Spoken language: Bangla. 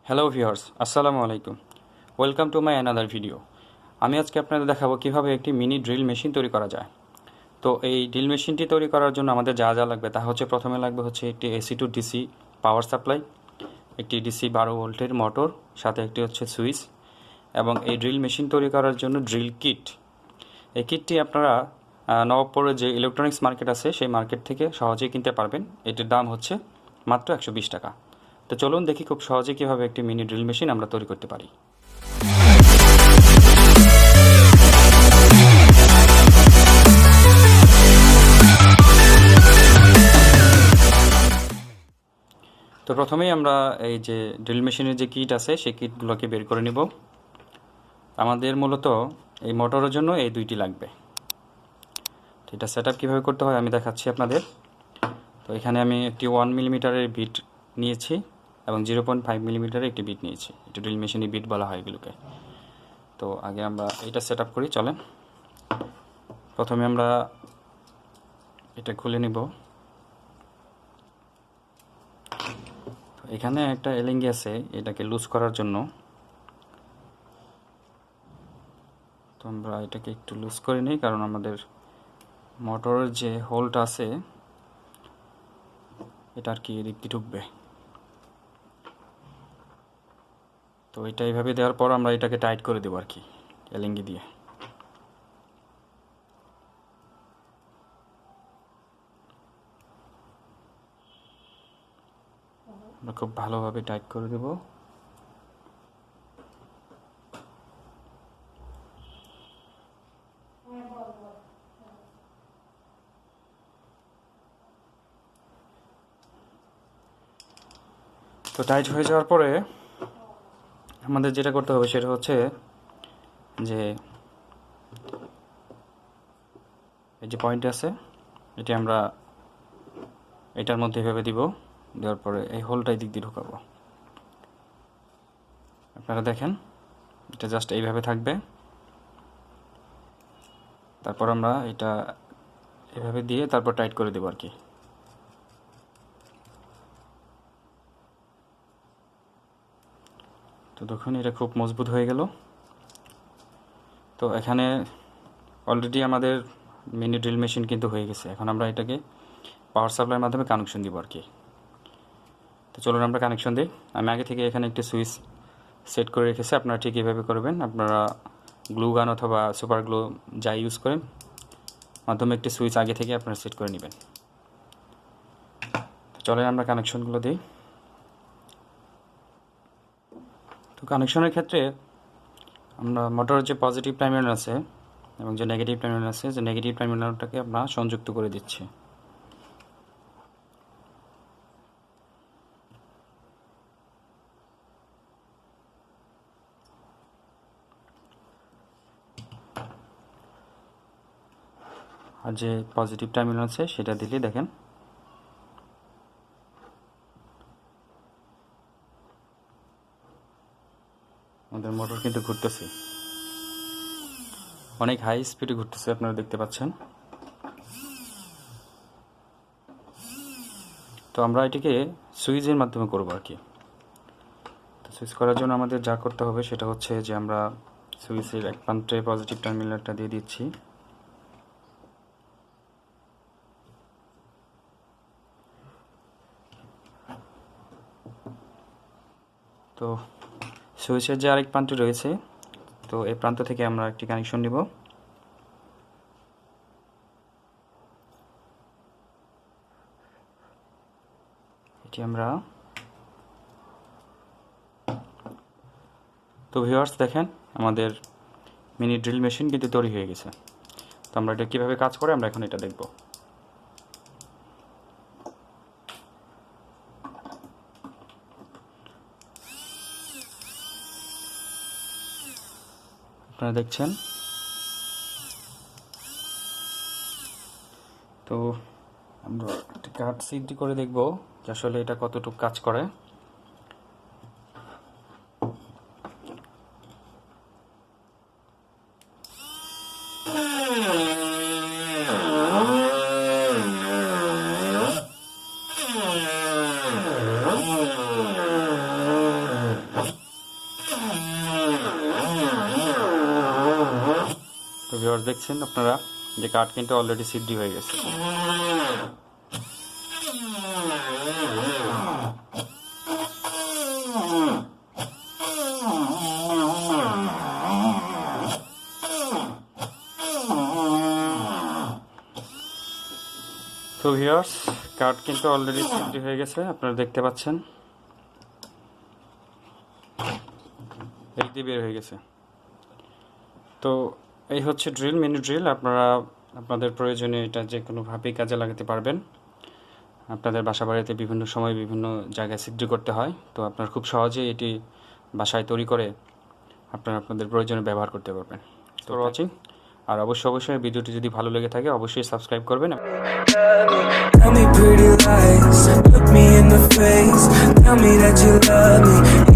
হ্যালো ভিউয়ার্স, আসসালামু আলাইকুম। Welcome to my another video. আমি আজকে আপনাদের দেখাবো কিভাবে একটি মিনি ড্রিল মেশিন তৈরি করা যায়। তো এই ড্রিল মেশিনটি তৈরি করার জন্য আমাদের যা যা লাগবে তা হচ্ছে প্রথমে লাগবে একটি AC two DC power supply, একটি ডিসি 12 ভোল্টের মোটর, সাথে একটি হচ্ছে সুইচ এবং এই ড্রিল মেশিন তৈরি করার জন্য ড্রিল কিট। এই কিটটি আপনারা নবাবপুরে যে ইলেকট্রনিক্স মার্কেট আছে সেই মার্কেট থেকে সহজেই কিনতে পারবেন। এটির দাম হচ্ছে মাত্র 120 টাকা। তো চলুন দেখি খুব সহজে কীভাবে একটি মিনি ড্রিল মেশিন আমরা তৈরি করতে পারি। তো প্রথমেই আমরা এই যে ড্রিল মেশিনের যে কিট আছে সেই কিটগুলোকে বের করে নিব। আমাদের মূলত এই মোটরের জন্য এই দুইটি লাগবে। তো এটা সেট আপ কীভাবে করতে হয় আমি দেখাচ্ছি আপনাদের। তো এখানে আমি একটি 1 মিলিমিটারের বিট নিয়েছি এবং 0.5 মিলিমিটারের একটি বিট নিয়েছি। এটা ড্রিল মেশিনের বিট বলা হয় এগুলোকে। তো আগে আমরা এটা সেট আপ করি, চলেন। প্রথমে আমরা এটা খুলে নিব। এখানে একটা এলিঙ্গি আছে, এটাকে লুজ করার জন্য। তো আমরা এটাকে একটু লুজ করে নিই, কারণ আমাদের মোটরের যে হোলটা আছে এটা আর কি এদিক দিয়ে ঢুকবে। তো এটা এইভাবে দেওয়ার পর আমরা এটাকে টাইট করে দেবো আর কি এলিঙ্গি দিয়ে। আমরা খুব ভালোভাবে টাইট করে দেব। তো টাইট হয়ে যাওয়ার পরে আমাদের যেটা করতে হবে সেটা হচ্ছে যে এই যে পয়েন্ট আছে এটি আমরা এটার মধ্যে এভাবে দিব। দেওয়ার পরে এই হোলটা এই দিক দিয়ে ঢুকাবো। আপনারা দেখেন এটা জাস্ট এইভাবে থাকবে। তারপর আমরা এটা এভাবে দিয়ে তারপর টাইট করে দেবো আর কি। তো দেখুন এটা খুব মজবুত হয়ে গেল। তো এখানে অলরেডি আমাদের মিনি ড্রিল মেশিন কিন্তু হয়ে গেছে। এখন আমরা এটাকে পাওয়ার সাপ্লাইয়ের মাধ্যমে কানেকশন দিব আর কি। তো চলুন আমরা কানেকশন দিই। আমি আগে থেকে এখানে একটি সুইচ সেট করে রেখেছি, আপনারা ঠিক এইভাবে করবেন। আপনারা গ্লু গান অথবা সুপার গ্লু যাই ইউজ করেন মাধ্যমে একটি সুইচ আগে থেকে আপনারা সেট করে নেবেন। তো চলেন আমরা কানেকশনগুলো দিই। তো কানেকশনের ক্ষেত্রে আমরা মোটরের যে পজিটিভ টার্মিনাল আছে এবং যে নেগেটিভ টার্মিনাল আছে, যে নেগেটিভ টার্মিনালটাকে আমরা সংযুক্ত করে দিচ্ছি। আর যে পজিটিভ টার্মিনাল আছে সেটা দিলে দেখেন আমাদের মোটর কিন্তু ঘুরতেছে, অনেক হাই স্পিডে ঘুরতেছে, আপনারা দেখতে পাচ্ছেন। তো আমরা এটিকে সুইচের মাধ্যমে করব আর কি। তো সুইচ করার জন্য আমাদের যা করতে হবে সেটা হচ্ছে যে আমরা সুইচের এক প্রান্তে পজিটিভ টার্মিনালটা দিয়ে দিচ্ছি। তো সুইচের যে আরেক প্রান্ত রয়েছে, তো এই প্রান্ত থেকে আমরা একটি কানেকশন নিব। এটি আমরা তো ভিউয়ার্স দেখেন আমাদের মিনি ড্রিল মেশিন কিন্তু তৈরি হয়ে গেছে। তো আমরা এটা কীভাবে কাজ করে আমরা এখন এটা দেখব। আপনারা দেখছেন। তো আমরা একটা কাট সিডি করে দেখব যে আসলে এটা কতটুকু কাজ করে। ভিউয়ার্স দেখছেন আপনারা যে কাঠ কিন্তু অলরেডি সিদ্ধ হয়ে গেছে। তো ভিউয়ার্স কাঠ কিন্তু অলরেডি সিদ্ধ হয়ে গেছে, আপনারা দেখতে পাচ্ছেন এই দিয়ে বের হয়ে গেছে। তো এই হচ্ছে ড্রিল, মিনি ড্রিল। আপনারা আপনাদের প্রয়োজনে এটা যে কোনোভাবেই কাজে লাগাতে পারবেন। আপনাদের বাসা বাড়িতে বিভিন্ন সময় বিভিন্ন জায়গায় ছিদ্র করতে হয়, তো আপনারা খুব সহজেই এটি বাসায় তৈরি করে আপনারা আপনাদের প্রয়োজনে ব্যবহার করতে পারবেন। তো ওয়াচিং, আর অবশ্যই ভিডিওটি যদি ভালো লেগে থাকে অবশ্যই সাবস্ক্রাইব করবেন। Tell me pretty lies, look me in the face, tell me that you love me.